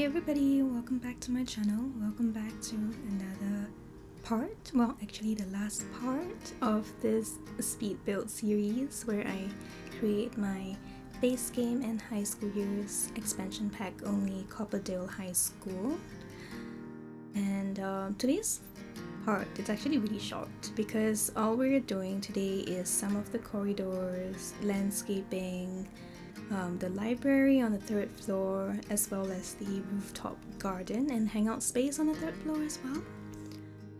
Hey everybody, welcome back to my channel. Welcome back to another part, well actually the last part of this speed build series where I create my base game and high school years expansion pack only Copperdale High School. And today's part, it's actually really short because all we're doing today is some of the corridors, landscaping, the library on the third floor, as well as the rooftop garden and hangout space on the third floor as well.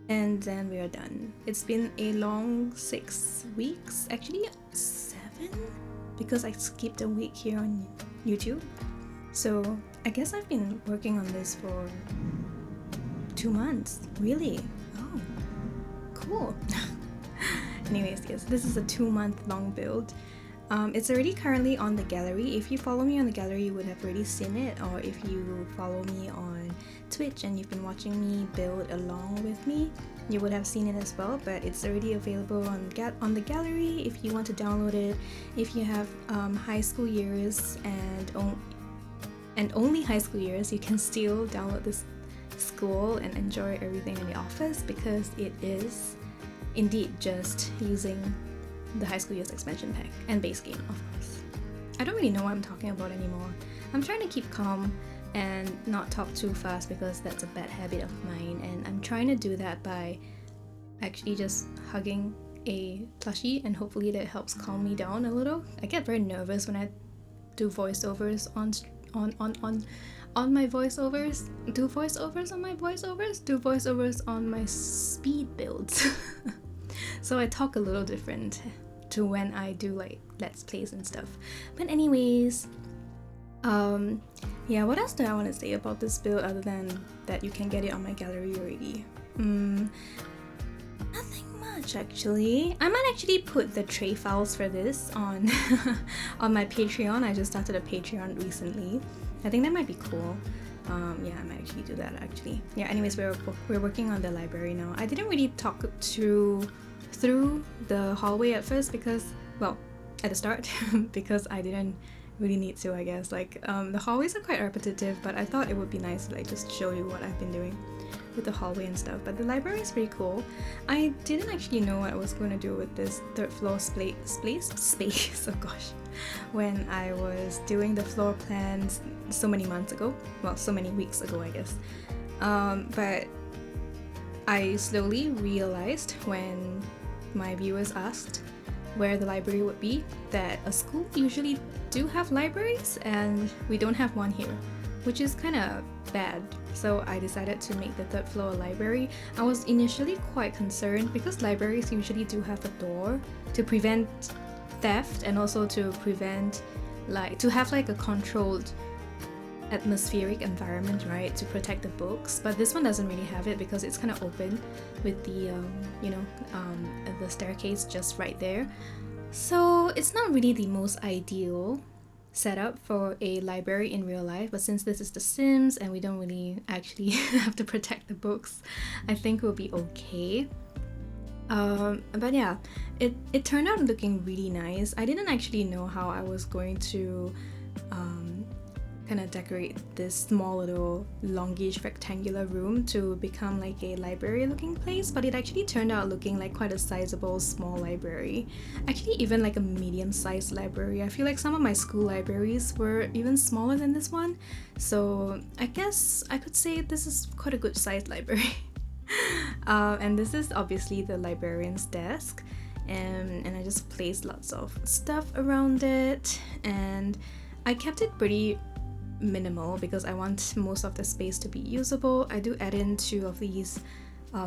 And then we are done. It's been a long 6 weeks, actually 7, because I skipped a week here on YouTube. So I guess I've been working on this for 2 months. Really? Oh, cool. Anyways, yes, this is a 2-month long build. It's already currently on the gallery. If you follow me on the gallery, you would have already seen it, or if you follow me on Twitch and you've been watching me build along with me, you would have seen it as well. But it's already available on the gallery if you want to download it. If you have high school years and only high school years, you can still download this school and enjoy everything in the office, because it is indeed just using the high school years expansion pack and base game, of course. I don't really know what I'm talking about anymore. I'm trying to keep calm and not talk too fast because that's a bad habit of mine, and I'm trying to do that by actually just hugging a plushie, and hopefully that helps calm me down a little. I get very nervous when I do voiceovers on my voiceovers. Do voiceovers on my voiceovers? Do voiceovers on my speed builds. So I talk a little different to when I do like let's plays and stuff. But anyways, yeah, what else do I want to say about this build other than that you can get it on my gallery already? Nothing much actually. I might actually put the tray files for this on on my Patreon. I just started a Patreon recently. I think that might be cool. Yeah, I might actually do that actually. Yeah, anyways, we're working on the library now. I didn't really talk through the hallway at first because, well, at the start, because I didn't really need to, I guess. Like, the hallways are quite repetitive, but I thought it would be nice to like just show you what I've been doing with the hallway and stuff. But the library is pretty cool. I didn't actually know what I was going to do with this third floor space, oh gosh, when I was doing the floor plans so many months ago, well, so many weeks ago, I guess. But I slowly realized when my viewers asked where the library would be, that a school usually do have libraries and we don't have one here, which is kind of bad. So I decided to make the third floor a library. I was initially quite concerned because libraries usually do have a door to prevent theft and also to prevent to have like a controlled atmospheric environment, right, to protect the books. But this one doesn't really have it because it's kind of open with the the staircase just right there. So it's not really the most ideal setup for a library in real life, but since this is The Sims and we don't really actually have to protect the books, I think we'll be okay. But yeah, it turned out looking really nice. I didn't actually know how I was going to kind of decorate this small little longish rectangular room to become like a library looking place, but it actually turned out looking like quite a sizable small library. Actually, even like a medium-sized library. I feel like some of my school libraries were even smaller than this one, so I guess I could say this is quite a good sized library. And this is obviously the librarian's desk, and I just placed lots of stuff around it, and I kept it pretty minimal because I want most of the space to be usable. I do add in 2 of these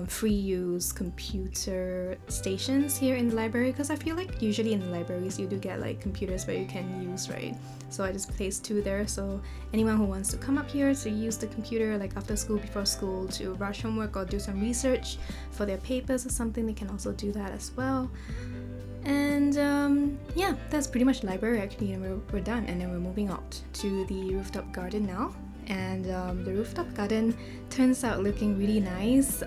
free use computer stations here in the library because I feel like usually in the libraries you do get like computers where you can use, right? So I just placed 2 there, so anyone who wants to come up here to use the computer like after school, before school, to rush homework or do some research for their papers or something, they can also do that as well. And yeah, that's pretty much the library actually, and we're done, and then we're moving out to the rooftop garden now. And the rooftop garden turns out looking really nice.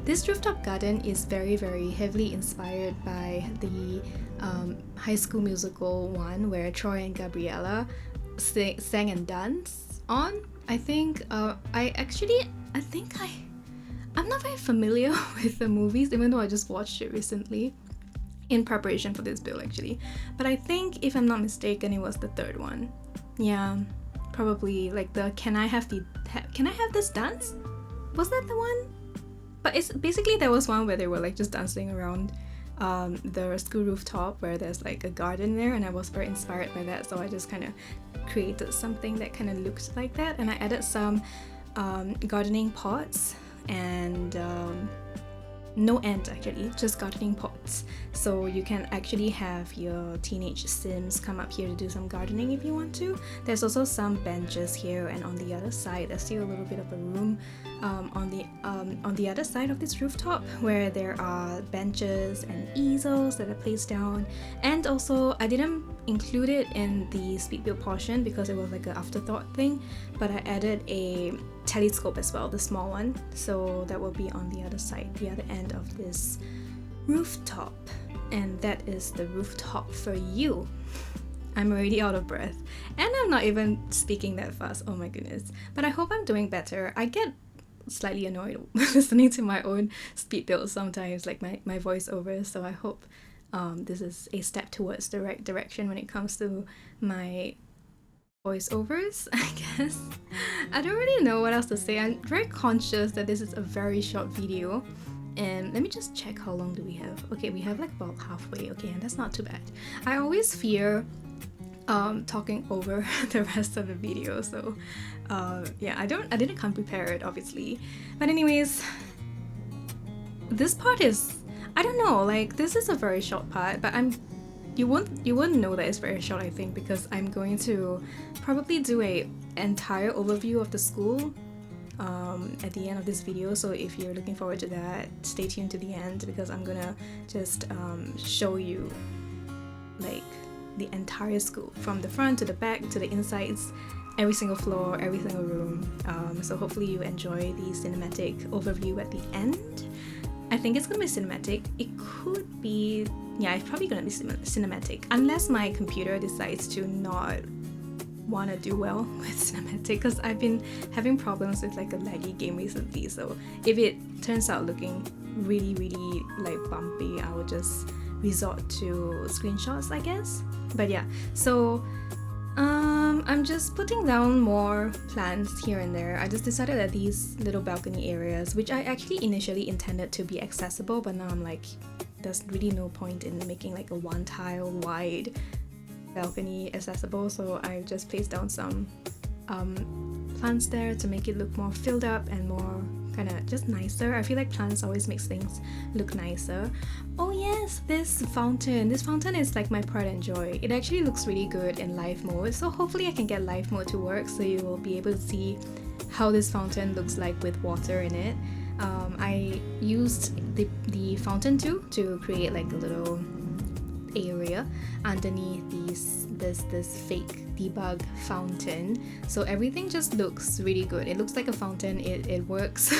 This rooftop garden is very heavily inspired by the High School Musical one where Troy and Gabriella sang and danced on. I think I'm not very familiar with the movies, even though I just watched it recently in preparation for this build actually. But I think, if I'm not mistaken, it was the third one. Yeah, probably like the can I have this dance? Was that the one? But it's basically, there was one where they were like just dancing around the school rooftop where there's like a garden there, and I was very inspired by that, so I just kind of created something that kind of looked like that, and I added some gardening pots and no end actually, just gardening pots, so you can actually have your teenage sims come up here to do some gardening if you want to. There's also some benches here, and on the other side there's still a little bit of a room on the other side of this rooftop where there are benches and easels that are placed down. And also, I didn't include it in the speed build portion because it was like an afterthought thing, but I added a telescope as well, the small one, so that will be on the other side, the other end of this rooftop. And that is the rooftop for you. I'm already out of breath, and I'm not even speaking that fast, oh my goodness. But I hope I'm doing better. I get slightly annoyed listening to my own speed builds sometimes, like my voiceovers, so I hope this is a step towards the right direction when it comes to my voiceovers, I guess. I don't really know what else to say. I'm very conscious that this is a very short video, and let me just check how long do we have. Okay, we have like about halfway. Okay, and that's not too bad. I always fear talking over the rest of the video, so yeah, I didn't come prepared obviously, but anyways, this part is, I don't know, like this is a very short part, but you wouldn't know that it's very short, I think, because I'm going to probably do a entire overview of the school at the end of this video. So if you're looking forward to that, stay tuned to the end, because I'm gonna just show you like the entire school from the front to the back to the insides, every single floor, every single room. So hopefully you enjoy the cinematic overview at the end. I think it's gonna be cinematic. It could be, yeah, it's probably gonna be cinematic, unless my computer decides to not want to do well with cinematic, because I've been having problems with like a laggy game recently. So if it turns out looking really like bumpy, I will just resort to screenshots, I guess. But yeah, so I'm just putting down more plants here and there. I just decided that these little balcony areas, which I actually initially intended to be accessible, but now I'm like, there's really no point in making like a one tile wide balcony accessible, so I just placed down some plants there to make it look more filled up and more kind of just nicer. I feel like plants always makes things look nicer. Oh yes, this fountain is like my pride and joy. It actually looks really good in live mode, so hopefully I can get live mode to work, so you will be able to see how this fountain looks like with water in it. I used the fountain to create like a little area underneath this fake debug fountain, so everything just looks really good. It looks like a fountain, it works.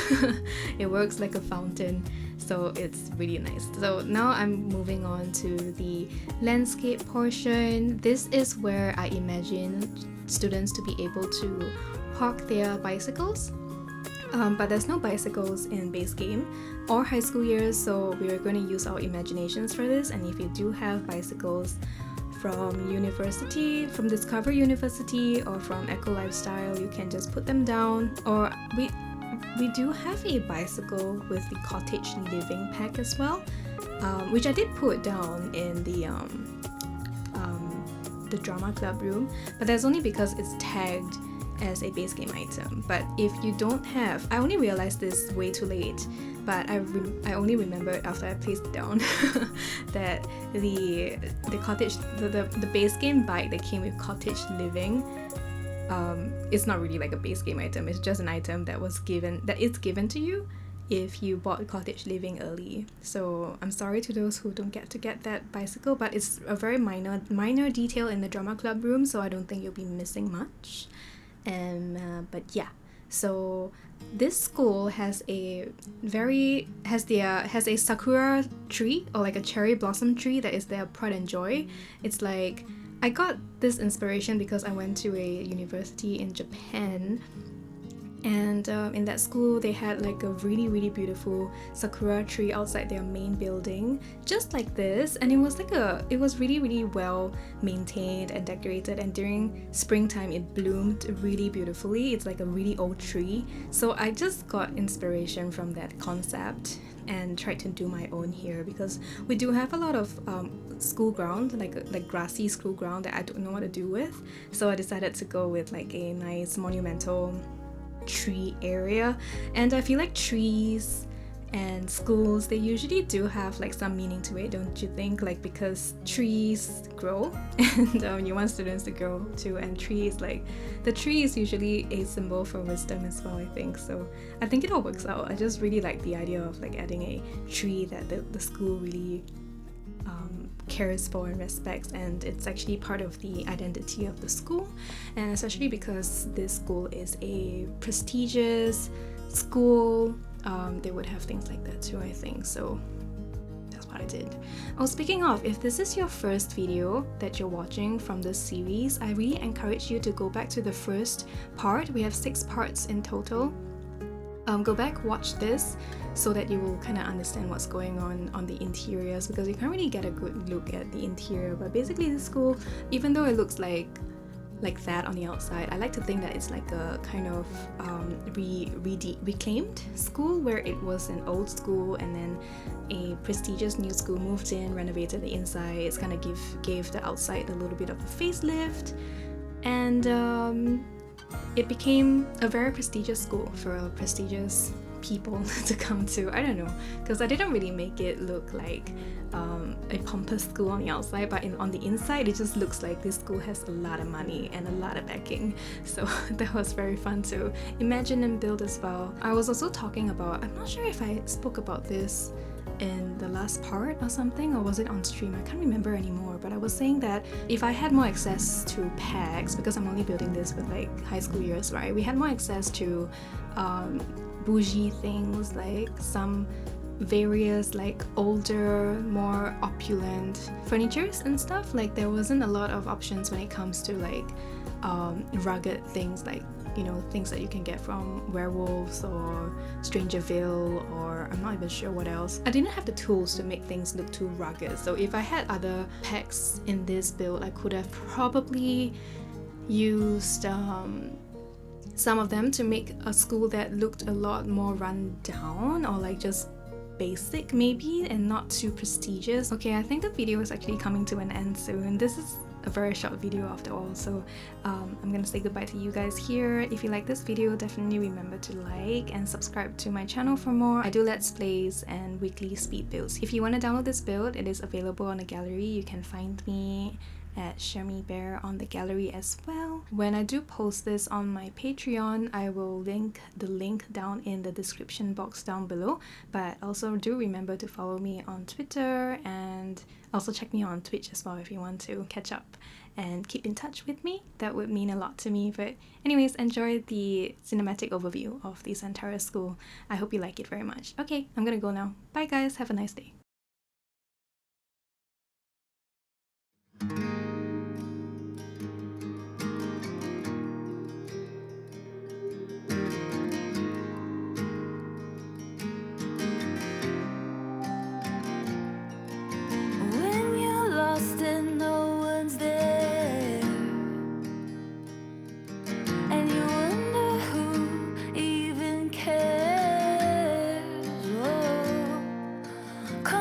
It works like a fountain, so it's really nice. So now I'm moving on to the landscape portion. This is where I imagine students to be able to park their bicycles. But there's no bicycles in base game or high school years, so we are going to use our imaginations for this. And if you do have bicycles from university, from Discover University or from Eco Lifestyle, you can just put them down. Or we do have a bicycle with the cottage living pack as well, which I did put down in the drama club room, but that's only because it's tagged as a base game item. But if you don't have, I only realized this way too late, but I only remembered after I placed it down that the cottage, the base game bike that came with cottage living, it's not really like a base game item. It's just an item that is given to you if you bought cottage living early. So I'm sorry to those who don't get to get that bicycle, but it's a very minor detail in the drama club room, so I don't think you'll be missing much. But yeah, so this school has a sakura tree, or like a cherry blossom tree, that is their pride and joy. It's like, I got this inspiration because I went to a university in Japan And in that school, they had like a really beautiful sakura tree outside their main building, just like this. And it was really well maintained and decorated. And during springtime, it bloomed really beautifully. It's like a really old tree. So I just got inspiration from that concept and tried to do my own here, because we do have a lot of school ground, like grassy school ground that I don't know what to do with. So I decided to go with like a nice monumental tree area. And I feel like trees and schools, they usually do have like some meaning to it, don't you think? Like, because trees grow and you want students to grow too, and the tree is usually a symbol for wisdom as well, I think. So I think it all works out. I just really like the idea of like adding a tree that the school really cares for and respects, and it's actually part of the identity of the school. And especially because this school is a prestigious school, they would have things like that too, I think. So that's what I did. Oh, speaking of, if this is your first video that you're watching from this series, I really encourage you to go back to the first part. We have 6 parts in total. Go back, watch this, so that you will kind of understand what's going on the interiors, because you can't really get a good look at the interior. But basically, the school, even though it looks like that on the outside, I like to think that it's like a kind of reclaimed school, where it was an old school and then a prestigious new school moved in, renovated the inside. It's kind of gave the outside a little bit of a facelift, and it became a very prestigious school for prestigious people to come to. I don't know, because I didn't really make it look like a pompous school on the outside, but on the inside it just looks like this school has a lot of money and a lot of backing. So that was very fun to imagine and build as well. I was also talking about, I'm not sure if I spoke about this in the last part or something, or was it on stream? I can't remember anymore, but I was saying that if I had more access to packs, because I'm only building this with like high school years, right? We had more access to bougie things, like some various like older, more opulent furnitures and stuff. Like, there wasn't a lot of options when it comes to like rugged things, like, you know, things that you can get from Werewolves or Strangerville, or I'm not even sure what else. I didn't have the tools to make things look too rugged. So if I had other packs in this build, I could have probably used some of them to make a school that looked a lot more run down, or like just basic maybe, and not too prestigious. Okay, I think the video is actually coming to an end soon. This is a very short video after all, so I'm gonna say goodbye to you guys here. If you like this video, definitely remember to like and subscribe to my channel for more. I do let's plays and weekly speed builds. If you want to download this build, it is available on the gallery. You can find me at Chermibear on the gallery as well. When I do post this on my Patreon, I will link the link down in the description box down below. But also do remember to follow me on Twitter, and also check me on Twitch as well if you want to catch up and keep in touch with me. That would mean a lot to me. But anyways, enjoy the cinematic overview of this entire school. I hope you like it very much. Okay, I'm gonna go now. Bye guys, have a nice day. Come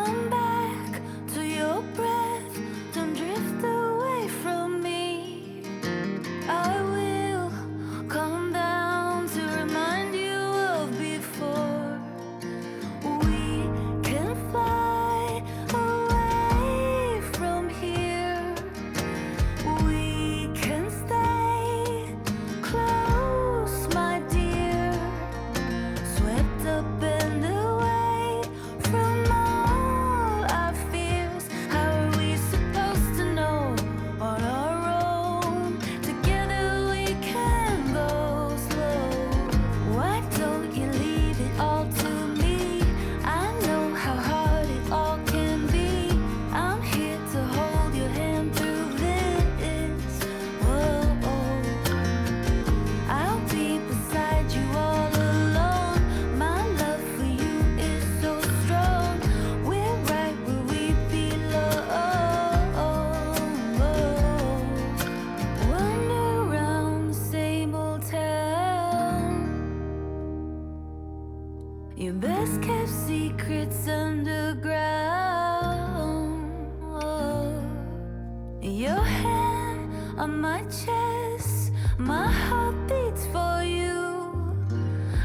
my chest, my heart beats for you.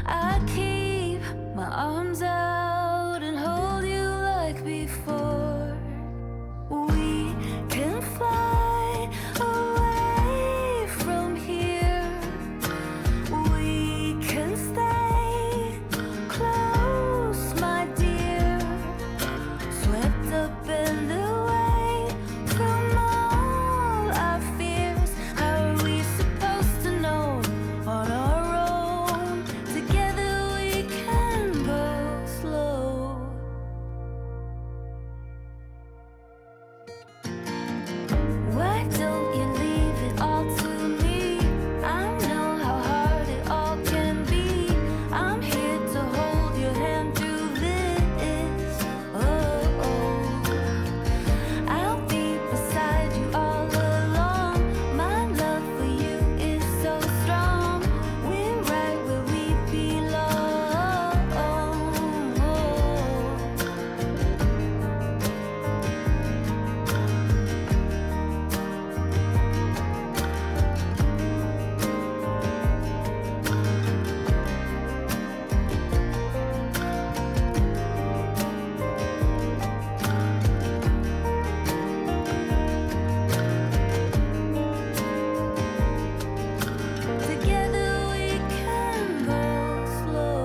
I keep my arms out and hold you like before. We can fly away from here. We can stay close, my dear. Swept up in the way from all our fears. How are we supposed to know on our own? Together we can go slow. Why don't you leave it all to me? I know how hard it all can be. I'm here to hold your hand through this. Oh, oh. I'll be beside you all along. My love for you is so strong. We're right where we belong. Together we can go slow.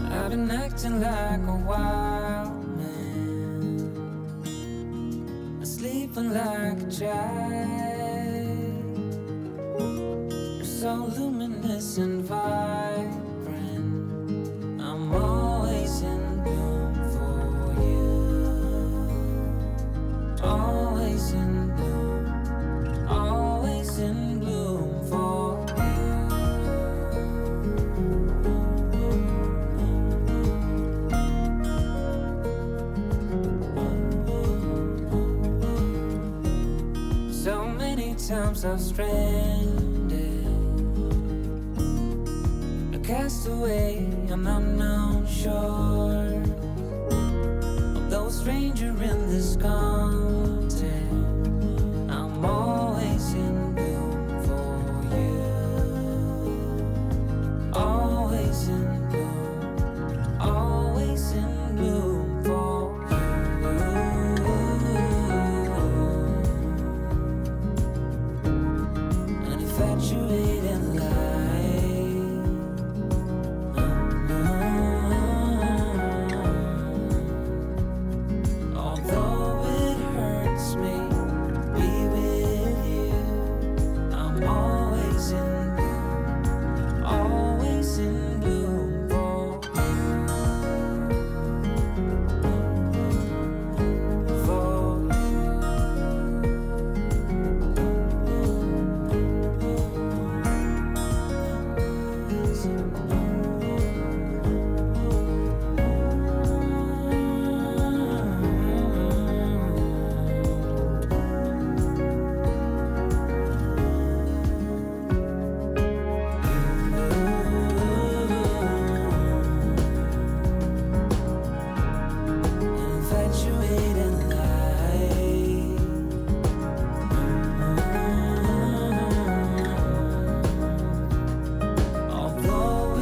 I've been acting like a wild man, sleeping like a child. You're so luminous and vibrant. I'm always in bloom for you. Always in bloom. Always in bloom for you. So many times I've stranded, a castaway on unknown shore, although a stranger in this continent. I'm always in bloom for you. Always in bloom. Always in bloom for you. An infatuated light. Although it hurts me, be with you. I'm always in bloom. Always in bloom for you. For infatuated light. Although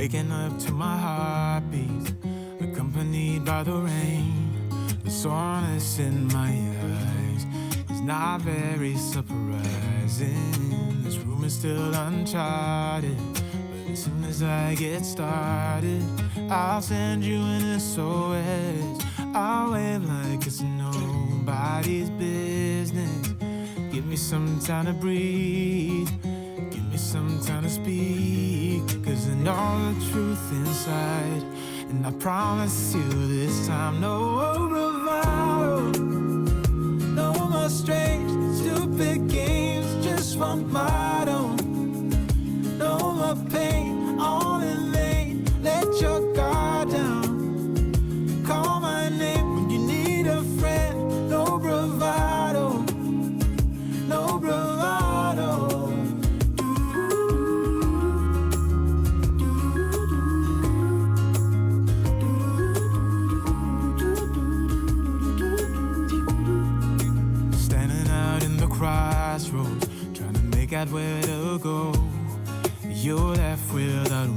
waking up to my heartbeats, accompanied by the rain. The soreness in my eyes is not very surprising. This room is still uncharted, but as soon as I get started, I'll send you an SOS. I'll wave like it's nobody's business. Give me some time to breathe, give me some time to speak, 'cause I know the truth inside, and I promise you this time, no bravado, no more strange, stupid games, just one motto. No more pain, all in vain, let your guard down. Call my name when you need a friend, no bravado, no bravado. Standing out in the crossroads, trying to make out where to go. You're left without